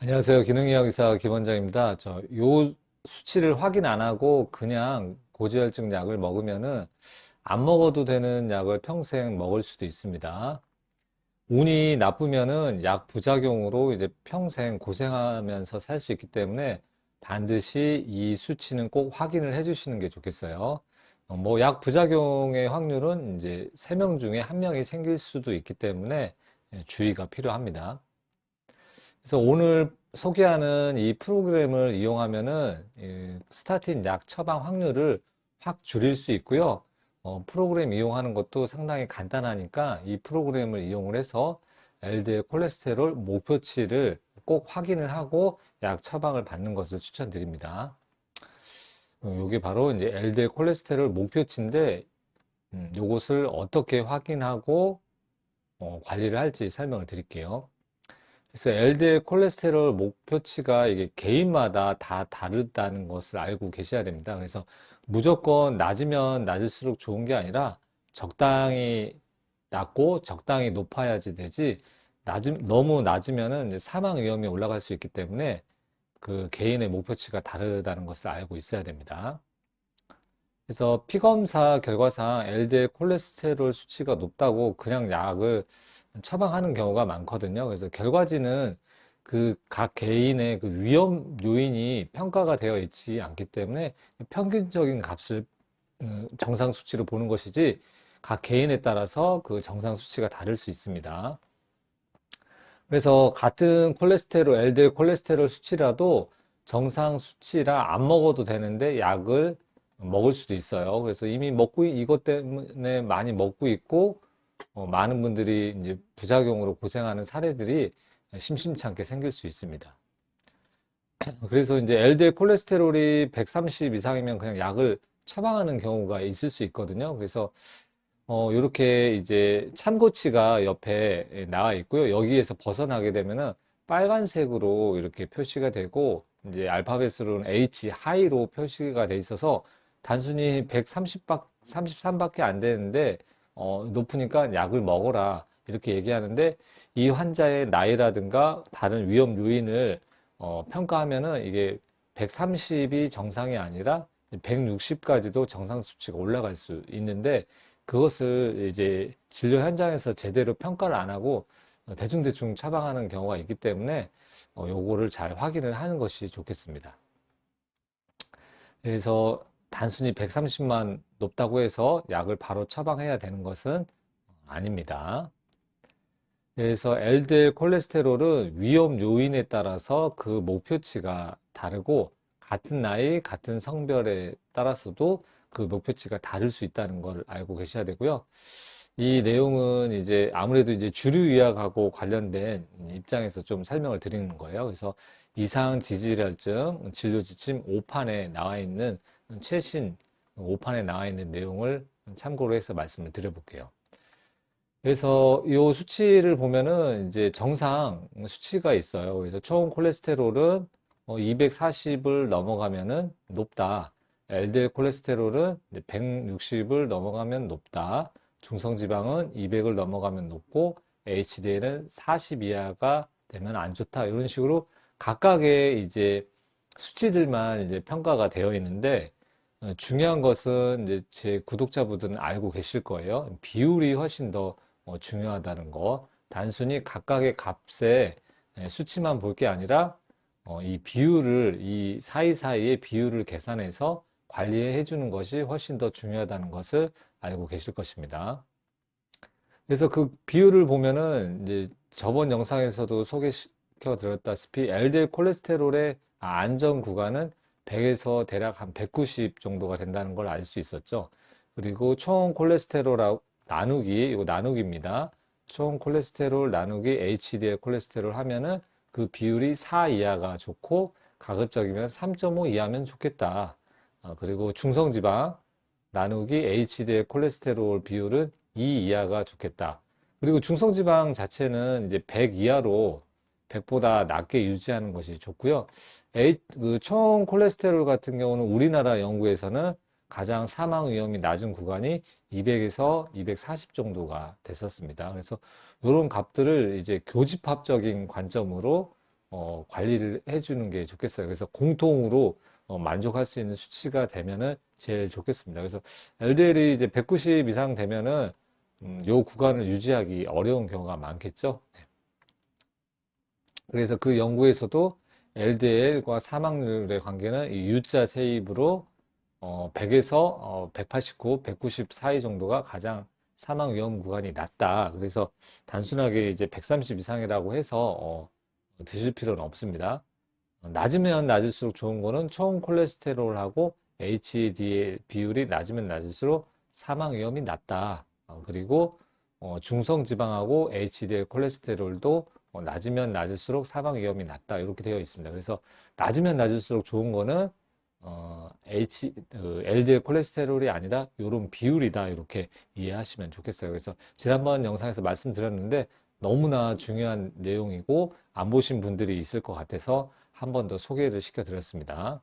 안녕하세요. 기능의학 의사 김원장입니다. 요 수치를 확인 안 하고 그냥 고지혈증 약을 먹으면은 안 먹어도 되는 약을 평생 먹을 수도 있습니다. 운이 나쁘면은 약 부작용으로 이제 평생 고생하면서 살 수 있기 때문에 반드시 이 수치는 꼭 확인을 해 주시는 게 좋겠어요. 뭐 약 부작용의 확률은 이제 3명 중에 1명이 생길 수도 있기 때문에 주의가 필요합니다. 그래서 오늘 소개하는 이 프로그램을 이용하면은 스타틴 약 처방 확률을 확 줄일 수 있고요. 프로그램 이용하는 것도 상당히 간단하니까 이 프로그램을 이용을 해서 LDL 콜레스테롤 목표치를 꼭 확인을 하고 약 처방을 받는 것을 추천드립니다. 이게 바로 이제 LDL 콜레스테롤 목표치인데, 요것을 어떻게 확인하고 관리를 할지 설명을 드릴게요. 그래서 LDL 콜레스테롤 목표치가 이게 개인마다 다 다르다는 것을 알고 계셔야 됩니다. 그래서 무조건 낮으면 낮을수록 좋은 게 아니라 적당히 낮고 적당히 높아야지 되지, 너무 낮으면은 이제 사망 위험이 올라갈 수 있기 때문에 그 개인의 목표치가 다르다는 것을 알고 있어야 됩니다. 그래서 피검사 결과상 LDL 콜레스테롤 수치가 높다고 그냥 약을 처방하는 경우가 많거든요. 그래서 결과지는 그 각 개인의 그 위험 요인이 평가가 되어 있지 않기 때문에 평균적인 값을 정상 수치로 보는 것이지, 각 개인에 따라서 그 정상 수치가 다를 수 있습니다. 그래서 같은 LDL 콜레스테롤 수치라도 정상 수치라 안 먹어도 되는데 약을 먹을 수도 있어요. 그래서 이미 이것 때문에 많이 먹고 있고, 많은 분들이 이제 부작용으로 고생하는 사례들이 심심찮게 생길 수 있습니다. 그래서 이제 LDL 콜레스테롤이 130 이상이면 그냥 약을 처방하는 경우가 있을 수 있거든요. 그래서 이렇게 이제 참고치가 옆에 나와 있고요. 여기에서 벗어나게 되면은 빨간색으로 이렇게 표시가 되고, 이제 알파벳으로는 H, 하이로 표시가 돼 있어서 단순히 133밖에 안 되는데, 높으니까 약을 먹어라, 이렇게 얘기하는데, 이 환자의 나이라든가 다른 위험 요인을 평가하면은 이게 130이 정상이 아니라 160까지도 정상 수치가 올라갈 수 있는데, 그것을 이제 진료 현장에서 제대로 평가를 안 하고 대충대충 처방하는 경우가 있기 때문에 요거를 잘 확인을 하는 것이 좋겠습니다. 그래서 단순히 130만 높다고 해서 약을 바로 처방해야 되는 것은 아닙니다. 그래서 LDL 콜레스테롤은 위험 요인에 따라서 그 목표치가 다르고, 같은 나이, 같은 성별에 따라서도 그 목표치가 다를 수 있다는 걸 알고 계셔야 되고요. 이 내용은 이제 아무래도 이제 주류의학하고 관련된 입장에서 좀 설명을 드리는 거예요. 그래서 이상 지질혈증 진료 지침 5판에 나와 있는, 최신 5판에 나와 있는 내용을 참고로 해서 말씀을 드려볼게요. 그래서 이 수치를 보면은 이제 정상 수치가 있어요. 그래서 총 콜레스테롤은 240을 넘어가면은 높다. LDL 콜레스테롤은 160을 넘어가면 높다. 중성지방은 200을 넘어가면 높고, HDL은 40 이하가 되면 안 좋다. 이런 식으로 각각의 이제 수치들만 이제 평가가 되어 있는데, 중요한 것은 이제 제 구독자분들은 알고 계실 거예요. 비율이 훨씬 더 중요하다는 거. 단순히 각각의 값의 수치만 볼 게 아니라 이 비율을, 이 사이사이의 비율을 계산해서 관리해 주는 것이 훨씬 더 중요하다는 것을 알고 계실 것입니다. 그래서 그 비율을 보면은 이제 저번 영상에서도 소개시켜 드렸다시피 LDL 콜레스테롤의 안전 구간은 100에서 대략 한 190 정도가 된다는 걸 알 수 있었죠. 그리고 총 콜레스테롤 나누기, 이거 나누기입니다. 총 콜레스테롤 나누기 HDL 콜레스테롤 하면은 그 비율이 4 이하가 좋고, 가급적이면 3.5 이하면 좋겠다. 그리고 중성지방 나누기 HDL 콜레스테롤 비율은 2 이하가 좋겠다. 그리고 중성지방 자체는 이제 100 이하로, 100보다 낮게 유지하는 것이 좋고요. 총 콜레스테롤 같은 경우는 우리나라 연구에서는 가장 사망 위험이 낮은 구간이 200에서 240 정도가 됐었습니다. 그래서 이런 값들을 이제 교집합적인 관점으로 관리를 해주는 게 좋겠어요. 그래서 공통으로 만족할 수 있는 수치가 되면은 제일 좋겠습니다. 그래서 LDL이 이제 190 이상 되면은 요 구간을 유지하기 어려운 경우가 많겠죠. 네. 그래서 그 연구에서도 LDL과 사망률의 관계는 이 U자 세입으로 100에서 189, 190 사이 정도가 가장 사망 위험 구간이 낮다. 그래서 단순하게 이제 130 이상이라고 해서 드실 필요는 없습니다. 낮으면 낮을수록 좋은 거는 총 콜레스테롤하고 HDL 비율이 낮으면 낮을수록 사망 위험이 낮다. 그리고 중성 지방하고 HDL 콜레스테롤도 낮으면 낮을수록 사망 위험이 낮다. 이렇게 되어 있습니다. 그래서 낮으면 낮을수록 좋은 거는 LDL 콜레스테롤이 아니라 이런 비율이다. 이렇게 이해하시면 좋겠어요. 그래서 지난번 영상에서 말씀드렸는데 너무나 중요한 내용이고 안 보신 분들이 있을 것 같아서 한 번 더 소개를 시켜드렸습니다.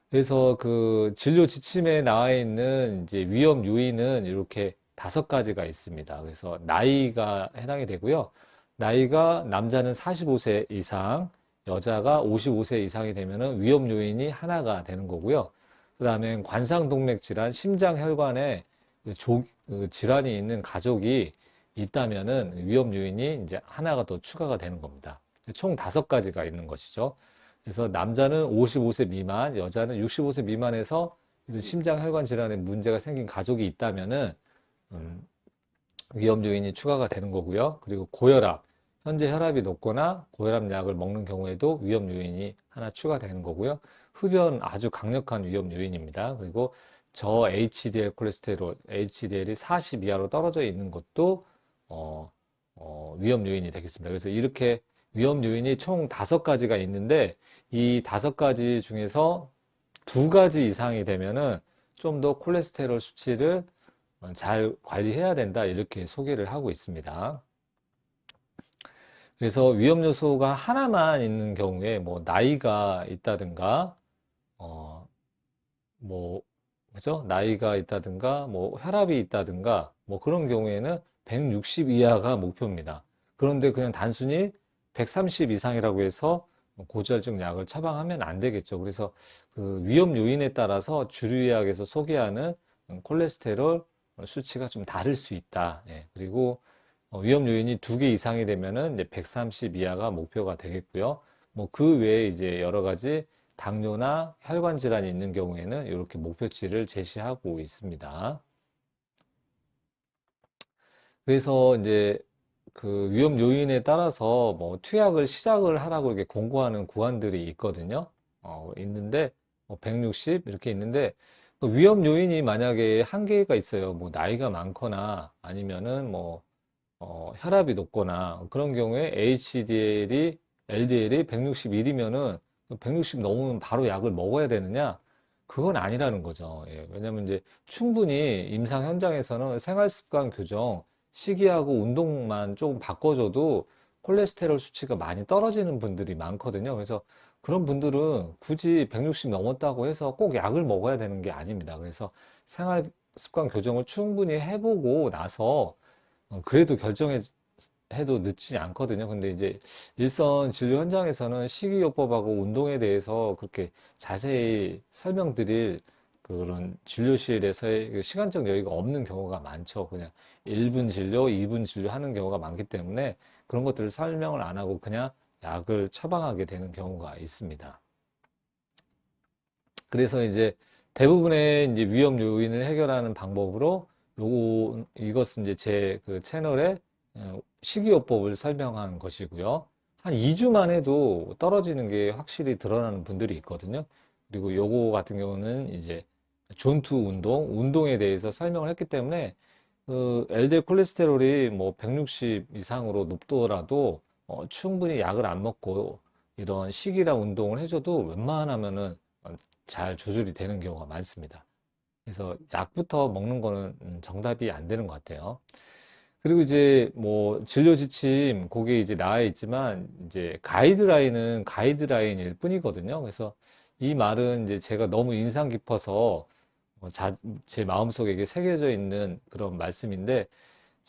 그래서 그 진료 지침에 나와 있는 이제 위험 요인은 이렇게 5가지가 있습니다. 그래서 나이가 해당이 되고요. 나이가 남자는 45세 이상, 여자가 55세 이상이 되면은 위험 요인이 하나가 되는 거고요. 그 다음에 관상동맥 질환, 심장혈관에 질환이 있는 가족이 있다면은 위험 요인이 이제 하나가 더 추가가 되는 겁니다. 총 5가지가 있는 것이죠. 그래서 남자는 55세 미만, 여자는 65세 미만에서 심장혈관 질환에 문제가 생긴 가족이 있다면은 위험 요인이 추가가 되는 거고요. 그리고 고혈압, 현재 혈압이 높거나 고혈압 약을 먹는 경우에도 위험 요인이 하나 추가되는 거고요. 흡연 아주 강력한 위험 요인입니다. 그리고 저 HDL 콜레스테롤, HDL이 40 이하로 떨어져 있는 것도 위험 요인이 되겠습니다. 그래서 이렇게 위험 요인이 총 5가지가 있는데 이 5가지 중에서 2가지 이상이 되면은 좀 더 콜레스테롤 수치를 잘 관리해야 된다 이렇게 소개를 하고 있습니다. 그래서 위험 요소가 하나만 있는 경우에 뭐 나이가 있다든가 뭐 그죠? 나이가 있다든가 뭐 혈압이 있다든가 뭐 그런 경우에는 160 이하가 목표입니다. 그런데 그냥 단순히 130 이상이라고 해서 고지혈증 약을 처방하면 안 되겠죠. 그래서 그 위험 요인에 따라서 주류의학에서 소개하는 콜레스테롤 수치가 좀 다를 수 있다. 예. 그리고 위험 요인이 2개 이상이 되면은 이제 130 이하가 목표가 되겠고요. 뭐 그 외에 이제 여러 가지 당뇨나 혈관 질환이 있는 경우에는 이렇게 목표치를 제시하고 있습니다. 그래서 이제 그 위험 요인에 따라서 뭐 투약을 시작을 하라고 이렇게 공고하는 구간들이 있거든요. 있는데 160 이렇게 있는데 그 위험 요인이 만약에 한계가 있어요. 뭐 나이가 많거나 아니면은 뭐 혈압이 높거나 그런 경우에 HDL이 LDL이 161이면은 160 넘으면 바로 약을 먹어야 되느냐? 그건 아니라는 거죠. 예, 왜냐면 이제 충분히 임상 현장에서는 생활습관 교정, 식이하고 운동만 조금 바꿔줘도 콜레스테롤 수치가 많이 떨어지는 분들이 많거든요. 그래서 그런 분들은 굳이 160 넘었다고 해서 꼭 약을 먹어야 되는 게 아닙니다. 그래서 생활습관 교정을 충분히 해보고 나서 그래도 결정해도 늦지 않거든요. 근데 이제 일선 진료 현장에서는 식이요법하고 운동에 대해서 그렇게 자세히 설명드릴 그런 진료실에서의 그 시간적 여유가 없는 경우가 많죠. 그냥 1분 진료, 2분 진료 하는 경우가 많기 때문에 그런 것들을 설명을 안 하고 그냥 약을 처방하게 되는 경우가 있습니다. 그래서 이제 대부분의 이제 위험 요인을 해결하는 방법으로 이것은 이제 제 그 채널에 식이요법을 설명한 것이고요. 한 2주만 해도 떨어지는 게 확실히 드러나는 분들이 있거든요. 그리고 요거 같은 경우는 이제 존투 운동에 대해서 설명을 했기 때문에 그 LDL 콜레스테롤이 뭐 160 이상으로 높더라도 충분히 약을 안 먹고 이런 식이랑 운동을 해줘도 웬만하면은 잘 조절이 되는 경우가 많습니다. 그래서 약부터 먹는 거는 정답이 안 되는 것 같아요. 그리고 이제 뭐 진료 지침 그게 이제 나와 있지만 이제 가이드라인은 가이드라인일 뿐이거든요. 그래서 이 말은 이제 제가 너무 인상 깊어서 제 마음속에 이게 새겨져 있는 그런 말씀인데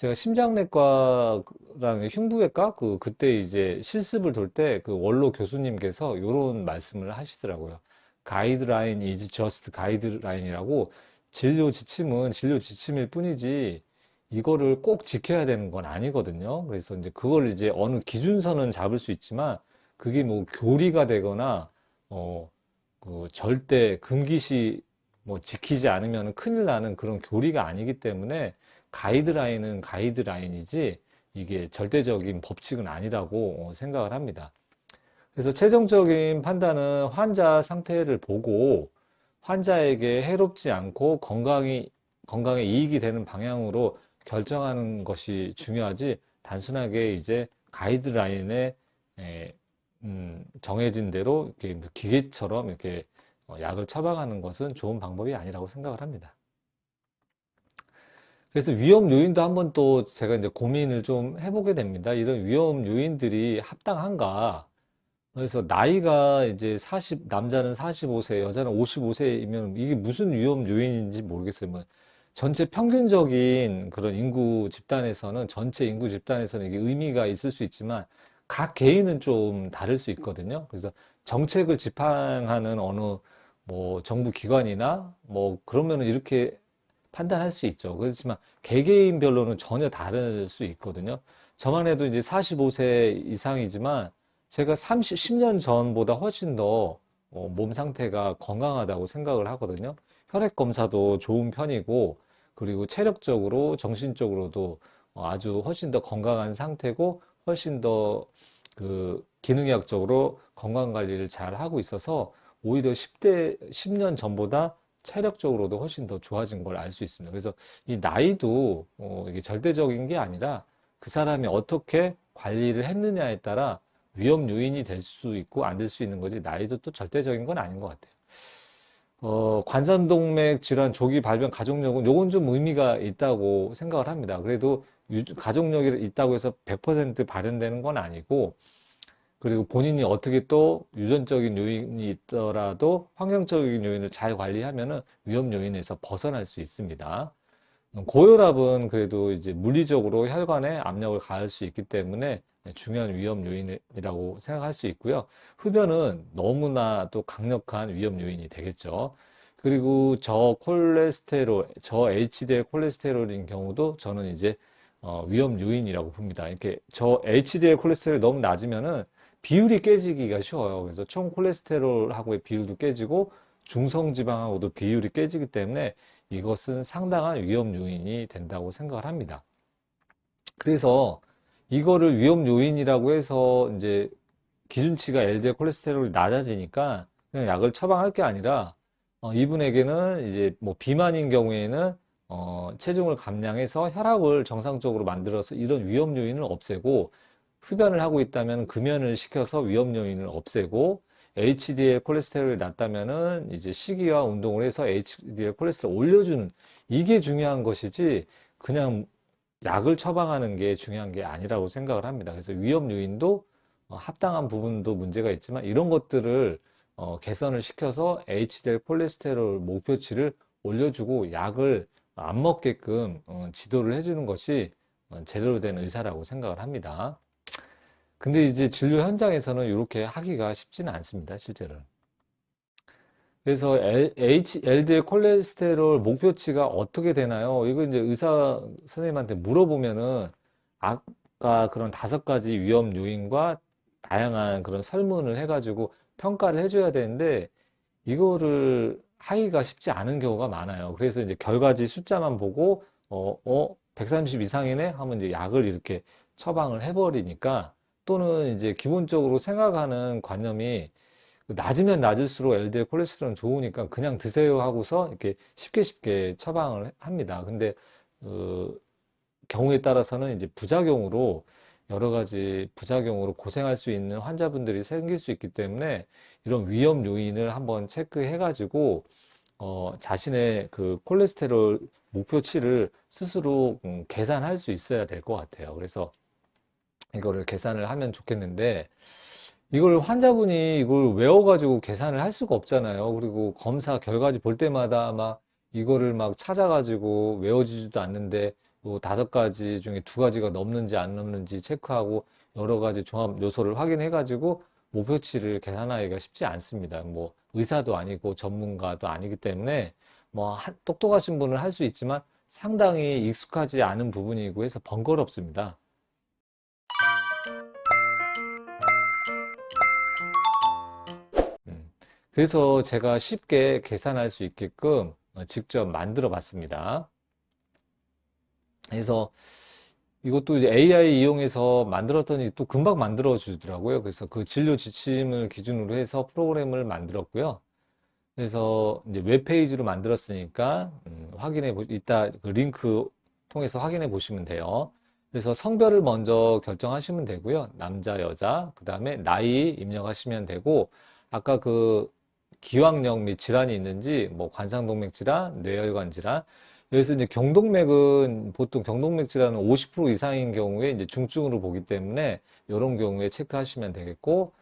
제가 심장내과랑 흉부외과 그때 이제 실습을 돌 때 그 원로 교수님께서 이런 말씀을 하시더라고요. 가이드라인 is just 가이드라인이라고, 진료 지침은 진료 지침일 뿐이지 이거를 꼭 지켜야 되는 건 아니거든요. 그래서 이제 그걸 이제 어느 기준선은 잡을 수 있지만 그게 뭐 교리가 되거나 절대 금기시 뭐 지키지 않으면 큰일 나는 그런 교리가 아니기 때문에 가이드라인은 가이드라인이지 이게 절대적인 법칙은 아니라고 생각을 합니다. 그래서 최종적인 판단은 환자 상태를 보고 환자에게 해롭지 않고 건강에 이익이 되는 방향으로 결정하는 것이 중요하지, 단순하게 이제 가이드라인에 정해진 대로 이렇게 뭐 기계처럼 이렇게 약을 처방하는 것은 좋은 방법이 아니라고 생각을 합니다. 그래서 위험 요인도 한번 또 제가 이제 고민을 좀 해보게 됩니다. 이런 위험 요인들이 합당한가? 그래서 나이가 이제 남자는 45세, 여자는 55세이면 이게 무슨 위험 요인인지 모르겠어요. 뭐 전체 평균적인 그런 전체 인구 집단에서는 이게 의미가 있을 수 있지만 각 개인은 좀 다를 수 있거든요. 그래서 정책을 지팡하는 어느 뭐 정부 기관이나 뭐 그러면은 이렇게 판단할 수 있죠. 그렇지만 개개인별로는 전혀 다를 수 있거든요. 저만 해도 이제 45세 이상이지만 제가 10년 전보다 훨씬 더 몸 상태가 건강하다고 생각을 하거든요. 혈액 검사도 좋은 편이고, 그리고 체력적으로, 정신적으로도 아주 훨씬 더 건강한 상태고, 훨씬 더 기능학적으로 건강 관리를 잘 하고 있어서 오히려 10년 전보다 체력적으로도 훨씬 더 좋아진 걸 알 수 있습니다. 그래서 이 나이도 이게 절대적인 게 아니라 그 사람이 어떻게 관리를 했느냐에 따라 위험 요인이 될 수 있고 안 될 수 있는 거지, 나이도 또 절대적인 건 아닌 것 같아요. 관상동맥 질환 조기 발병 가족력은 요건 좀 의미가 있다고 생각을 합니다. 그래도 가족력이 있다고 해서 100% 발현되는 건 아니고, 그리고 본인이 어떻게 또 유전적인 요인이 있더라도 환경적인 요인을 잘 관리하면은 위험 요인에서 벗어날 수 있습니다. 고혈압은 그래도 이제 물리적으로 혈관에 압력을 가할 수 있기 때문에 중요한 위험 요인이라고 생각할 수 있고요. 흡연은 너무나 또 강력한 위험 요인이 되겠죠. 그리고 저 HDL 콜레스테롤인 경우도 저는 이제 위험 요인이라고 봅니다. 이렇게 저 HDL 콜레스테롤이 너무 낮으면은 비율이 깨지기가 쉬워요. 그래서 총 콜레스테롤하고의 비율도 깨지고 중성지방하고도 비율이 깨지기 때문에 이것은 상당한 위험 요인이 된다고 생각을 합니다. 그래서 이거를 위험 요인이라고 해서 이제 기준치가 LDL 콜레스테롤이 낮아지니까 그냥 약을 처방할 게 아니라 이분에게는 이제 뭐 비만인 경우에는 체중을 감량해서 혈압을 정상적으로 만들어서 이런 위험 요인을 없애고, 흡연을 하고 있다면 금연을 시켜서 위험 요인을 없애고, HDL 콜레스테롤이 낮다면은 이제 식이와 운동을 해서 HDL 콜레스테롤 올려주는, 이게 중요한 것이지 그냥 약을 처방하는 게 중요한 게 아니라고 생각을 합니다. 그래서 위험 요인도 합당한 부분도 문제가 있지만 이런 것들을 개선을 시켜서 HDL 콜레스테롤 목표치를 올려주고 약을 안 먹게끔 지도를 해주는 것이 제대로 된 의사라고 생각을 합니다. 근데 이제 진료 현장에서는 이렇게 하기가 쉽지는 않습니다, 실제로는. 그래서 LDL 콜레스테롤 목표치가 어떻게 되나요? 이거 이제 의사 선생님한테 물어보면은 아까 그런 5가지 위험 요인과 다양한 그런 설문을 해가지고 평가를 해줘야 되는데 이거를 하기가 쉽지 않은 경우가 많아요. 그래서 이제 결과지 숫자만 보고 130 이상이네 하면 이제 약을 이렇게 처방을 해버리니까, 또는 이제 기본적으로 생각하는 관념이 낮으면 낮을수록 LDL 콜레스테롤은 좋으니까 그냥 드세요 하고서 이렇게 쉽게 쉽게 처방을 합니다. 근데 경우에 따라서는 이제 여러 가지 부작용으로 고생할 수 있는 환자분들이 생길 수 있기 때문에 이런 위험 요인을 한번 체크해 가지고 자신의 그 콜레스테롤 목표치를 스스로 계산할 수 있어야 될 것 같아요. 그래서 이거를 계산을 하면 좋겠는데, 이걸 환자분이 이걸 외워가지고 계산을 할 수가 없잖아요. 그리고 검사 결과지 볼 때마다 막 이거를 막 찾아가지고 외워지지도 않는데 또 5가지 중에 2가지가 넘는지 안 넘는지 체크하고 여러 가지 종합 요소를 확인해 가지고 목표치를 계산하기가 쉽지 않습니다. 뭐 의사도 아니고 전문가도 아니기 때문에 뭐 똑똑하신 분은 할 수 있지만 상당히 익숙하지 않은 부분이고 해서 번거롭습니다. 음, 그래서 제가 쉽게 계산할 수 있게끔 직접 만들어 봤습니다. 그래서 이것도 이제 AI 이용해서 만들었더니 또 금방 만들어 주더라고요. 그래서 그 진료 지침을 기준으로 해서 프로그램을 만들었고요. 그래서 이제 웹페이지로 만들었으니까 이따 그 링크 통해서 확인해 보시면 돼요. 그래서 성별을 먼저 결정하시면 되고요. 남자, 여자, 그 다음에 나이 입력하시면 되고, 아까 그 기왕력 및 질환이 있는지, 뭐 관상동맥 질환, 뇌혈관 질환. 여기서 이제 경동맥은 보통 경동맥 질환은 50% 이상인 경우에 이제 중증으로 보기 때문에 이런 경우에 체크하시면 되겠고,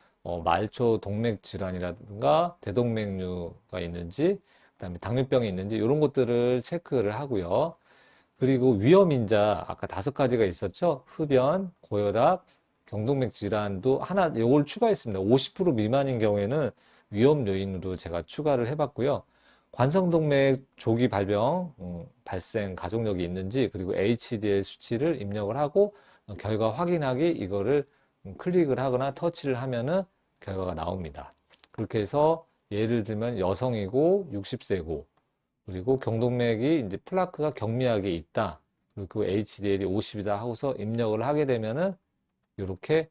말초 동맥 질환이라든가 대동맥류가 있는지, 그다음에 당뇨병이 있는지 이런 것들을 체크를 하고요. 그리고 위험인자 아까 5가지가 있었죠. 흡연, 고혈압, 경동맥 질환도 하나 요걸 추가했습니다. 50% 미만인 경우에는 위험 요인으로 제가 추가를 해봤고요. 관성동맥 조기 발병, 발생 가족력이 있는지 그리고 HDL 수치를 입력을 하고 결과 확인하기 이거를 클릭을 하거나 터치를 하면은 결과가 나옵니다. 그렇게 해서 예를 들면 여성이고 60세고 그리고 경동맥이 이제 플라크가 경미하게 있다. 그리고 HDL이 50이다 하고서 입력을 하게 되면은 이렇게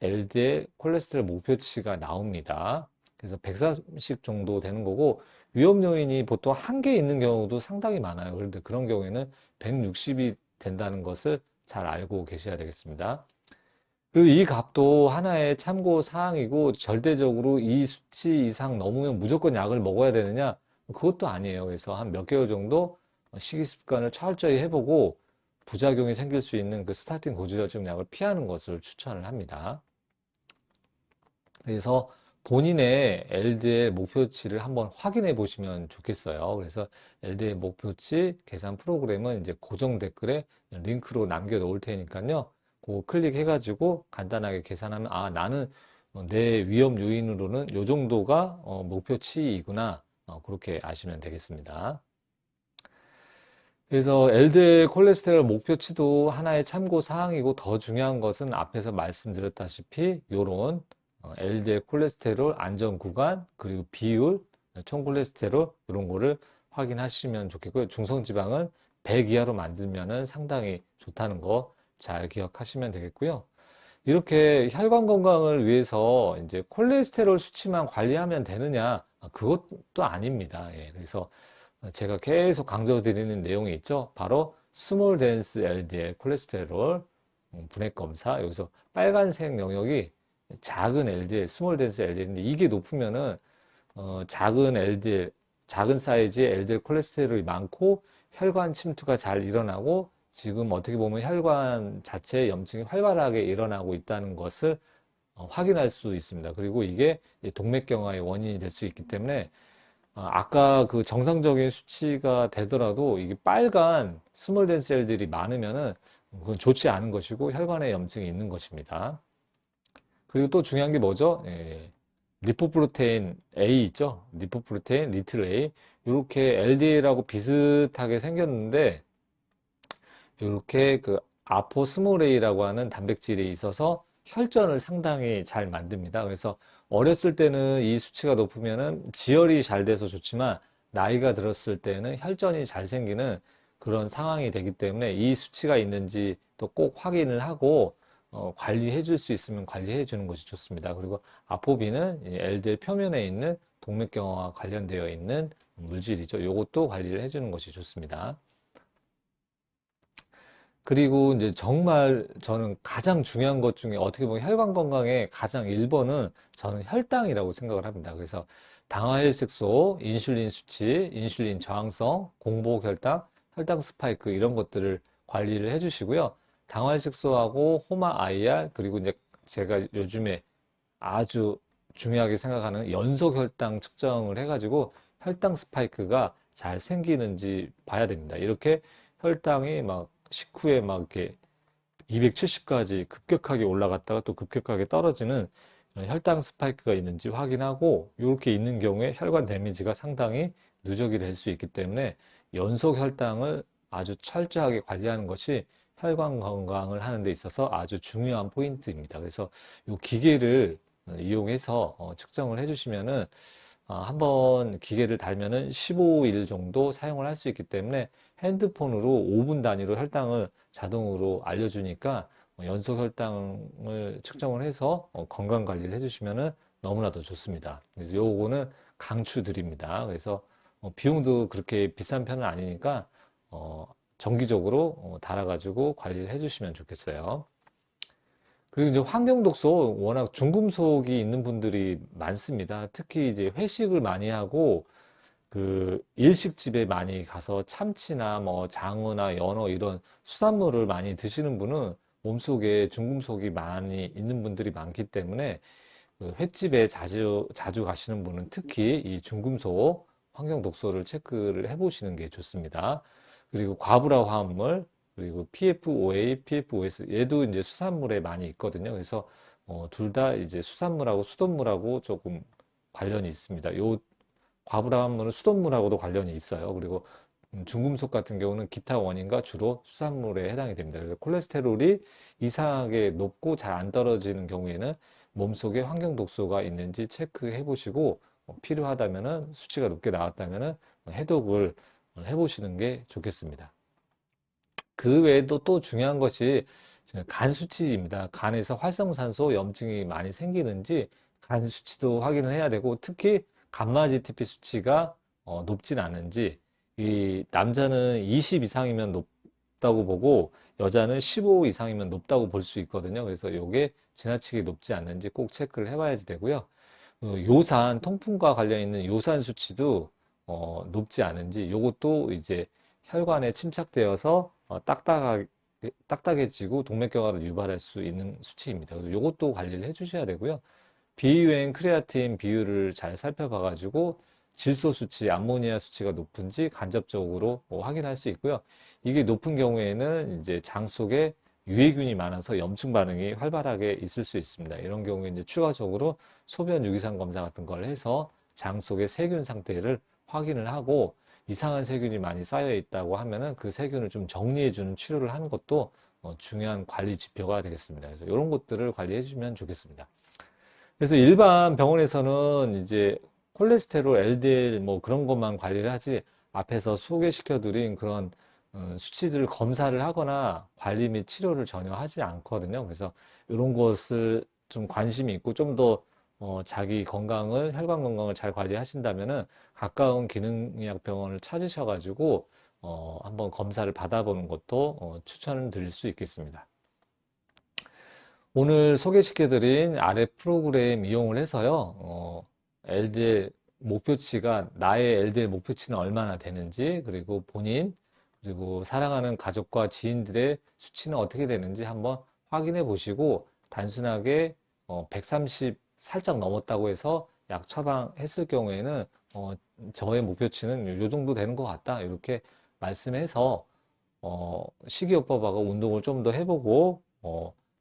LDL 콜레스테롤 목표치가 나옵니다. 그래서 140 정도 되는 거고 위험 요인이 보통 한 개 있는 경우도 상당히 많아요. 그런데 그런 경우에는 160이 된다는 것을 잘 알고 계셔야 되겠습니다. 그리고 이 값도 하나의 참고 사항이고 절대적으로 이 수치 이상 넘으면 무조건 약을 먹어야 되느냐? 그것도 아니에요. 그래서 한 몇 개월 정도 식이 습관을 철저히 해보고 부작용이 생길 수 있는 그 스타틴 고지혈증 약을 피하는 것을 추천을 합니다. 그래서 본인의 LDL 목표치를 한번 확인해 보시면 좋겠어요. 그래서 LDL 목표치 계산 프로그램은 이제 고정 댓글에 링크로 남겨 놓을 테니까요. 그거 클릭해 가지고 간단하게 계산하면 아, 나는 내 위험 요인으로는 요 정도가 목표치이구나. 그렇게 아시면 되겠습니다. 그래서 LDL 콜레스테롤 목표치도 하나의 참고 사항이고 더 중요한 것은 앞에서 말씀드렸다시피 요런 LDL 콜레스테롤 안전 구간 그리고 비율, 총 콜레스테롤 이런 거를 확인하시면 좋겠고요. 중성 지방은 100 이하로 만들면은 상당히 좋다는 거 잘 기억하시면 되겠고요. 이렇게 혈관 건강을 위해서 이제 콜레스테롤 수치만 관리하면 되느냐? 그것도 아닙니다. 예, 그래서 제가 계속 강조드리는 내용이 있죠. 바로 스몰 덴스 LDL 콜레스테롤 분해 검사. 여기서 빨간색 영역이 작은 LDL, 스몰 덴스 LDL인데 이게 높으면은 작은 LDL, 작은 사이즈의 LDL 콜레스테롤이 많고 혈관 침투가 잘 일어나고 지금 어떻게 보면 혈관 자체의 염증이 활발하게 일어나고 있다는 것을 확인할 수 있습니다. 그리고 이게 동맥경화의 원인이 될 수 있기 때문에 아까 그 정상적인 수치가 되더라도 이게 빨간 스몰 덴 셀들이 많으면은 그건 좋지 않은 것이고 혈관에 염증이 있는 것입니다. 그리고 또 중요한 게 뭐죠? 예, 리포프로테인 A 있죠? 리포프로테인 리틀 A 이렇게 LDL하고 비슷하게 생겼는데 이렇게 그 아포스모레이라고 하는 단백질이 있어서 혈전을 상당히 잘 만듭니다. 그래서 어렸을 때는 이 수치가 높으면은 지혈이 잘 돼서 좋지만 나이가 들었을 때는 혈전이 잘 생기는 그런 상황이 되기 때문에 이 수치가 있는지 또 꼭 확인을 하고 관리해 줄 수 있으면 관리해 주는 것이 좋습니다. 그리고 아포비는 LDL 표면에 있는 동맥경화와 관련되어 있는 물질이죠. 이것도 관리를 해 주는 것이 좋습니다. 그리고 이제 정말 저는 가장 중요한 것 중에 어떻게 보면 혈관 건강의 가장 1번은 저는 혈당이라고 생각을 합니다. 그래서 당화혈색소, 인슐린 수치, 인슐린 저항성, 공복 혈당, 혈당 스파이크 이런 것들을 관리를 해주시고요. 당화혈색소하고 호마 IR 그리고 이제 제가 요즘에 아주 중요하게 생각하는 연속 혈당 측정을 해가지고 혈당 스파이크가 잘 생기는지 봐야 됩니다. 이렇게 혈당이 막 식후에 막 이렇게 270까지 급격하게 올라갔다가 또 급격하게 떨어지는 혈당 스파이크가 있는지 확인하고 이렇게 있는 경우에 혈관 데미지가 상당히 누적이 될 수 있기 때문에 연속 혈당을 아주 철저하게 관리하는 것이 혈관 건강을 하는 데 있어서 아주 중요한 포인트입니다. 그래서 이 기계를 이용해서 측정을 해주시면은 한번 기계를 달면은 15일 정도 사용을 할 수 있기 때문에 핸드폰으로 5분 단위로 혈당을 자동으로 알려주니까 연속 혈당을 측정을 해서 건강 관리를 해주시면은 너무나도 좋습니다. 그래서 요거는 강추드립니다. 그래서 비용도 그렇게 비싼 편은 아니니까 정기적으로 달아가지고 관리를 해주시면 좋겠어요. 그리고 이제 환경독소 워낙 중금속이 있는 분들이 많습니다. 특히 이제 회식을 많이 하고 그 일식집에 많이 가서 참치나 뭐 장어나 연어 이런 수산물을 많이 드시는 분은 몸속에 중금속이 많이 있는 분들이 많기 때문에 그 횟집에 자주 가시는 분은 특히 이 중금속 환경 독소를 체크를 해보시는 게 좋습니다. 그리고 과부라 화합물, 그리고 PFOA, PFOS 얘도 이제 수산물에 많이 있거든요. 그래서 둘 다 이제 수산물하고 수돗물하고 조금 관련이 있습니다. 요 과부라 화합물은 수돗물하고도 관련이 있어요. 그리고 중금속 같은 경우는 기타 원인과 주로 수산물에 해당이 됩니다. 그래서 콜레스테롤이 이상하게 높고 잘 안 떨어지는 경우에는 몸속에 환경 독소가 있는지 체크해 보시고 필요하다면은 수치가 높게 나왔다면은 해독을 해보시는 게 좋겠습니다. 그 외에도 또 중요한 것이 간 수치입니다. 간에서 활성산소 염증이 많이 생기는지 간 수치도 확인을 해야 되고 특히 감마 GTP 수치가 높진 않은지 이 남자는 20 이상이면 높다고 보고 여자는 15 이상이면 높다고 볼 수 있거든요. 그래서 이게 지나치게 높지 않는지 꼭 체크를 해봐야지 되고요. 요산, 통풍과 관련 있는 요산 수치도 높지 않은지 이것도 이제 혈관에 침착되어서 딱딱해지고 동맥경화를 유발할 수 있는 수치입니다. 그래서 이것도 관리를 해주셔야 되고요. 비유행 크레아틴 비율을 잘 살펴봐가지고 질소 수치, 암모니아 수치가 높은지 간접적으로 확인할 수 있고요. 이게 높은 경우에는 이제 장 속에 유해균이 많아서 염증 반응이 활발하게 있을 수 있습니다. 이런 경우에 이제 추가적으로 소변 유기산 검사 같은 걸 해서 장 속의 세균 상태를 확인을 하고 이상한 세균이 많이 쌓여 있다고 하면은 그 세균을 좀 정리해 주는 치료를 하는 것도 중요한 관리 지표가 되겠습니다. 그래서 이런 것들을 관리해 주시면 좋겠습니다. 그래서 일반 병원에서는 이제 콜레스테롤, LDL 뭐 그런 것만 관리를 하지 앞에서 소개시켜 드린 그런 수치들 검사를 하거나 관리 및 치료를 전혀 하지 않거든요. 그래서 이런 것을 좀 관심이 있고 좀 더 자기 건강을, 혈관 건강을 잘 관리하신다면은 가까운 기능의학 병원을 찾으셔가지고 한번 검사를 받아보는 것도 추천을 드릴 수 있겠습니다. 오늘 소개시켜드린 아래 프로그램 이용을 해서요, LDL 목표치가, 나의 LDL 목표치는 얼마나 되는지, 그리고 본인, 그리고 사랑하는 가족과 지인들의 수치는 어떻게 되는지 한번 확인해 보시고, 단순하게 130 살짝 넘었다고 해서 약 처방했을 경우에는, 저의 목표치는 이 정도 되는 것 같다. 이렇게 말씀해서, 식이요법하고 운동을 좀 더 해보고,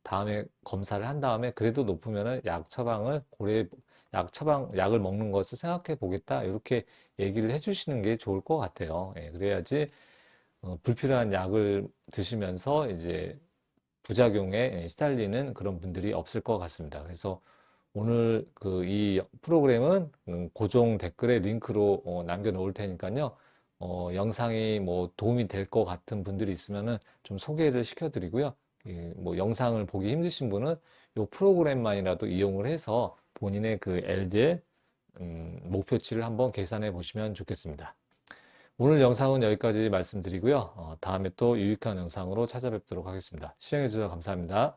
다음에 검사를 한 다음에 그래도 높으면은 약을 먹는 것을 생각해 보겠다. 이렇게 얘기를 해주시는 게 좋을 것 같아요. 예, 그래야지 불필요한 약을 드시면서 이제 부작용에 시달리는 그런 분들이 없을 것 같습니다. 그래서 오늘 이 프로그램은 고정 댓글에 링크로 남겨 놓을 테니까요. 영상이 뭐 도움이 될 것 같은 분들이 있으면은 좀 소개를 시켜드리고요. 뭐 영상을 보기 힘드신 분은 이 프로그램만이라도 이용을 해서 본인의 그 LDL 목표치를 한번 계산해 보시면 좋겠습니다. 오늘 영상은 여기까지 말씀드리고요. 다음에 또 유익한 영상으로 찾아뵙도록 하겠습니다. 시청해 주셔서 감사합니다.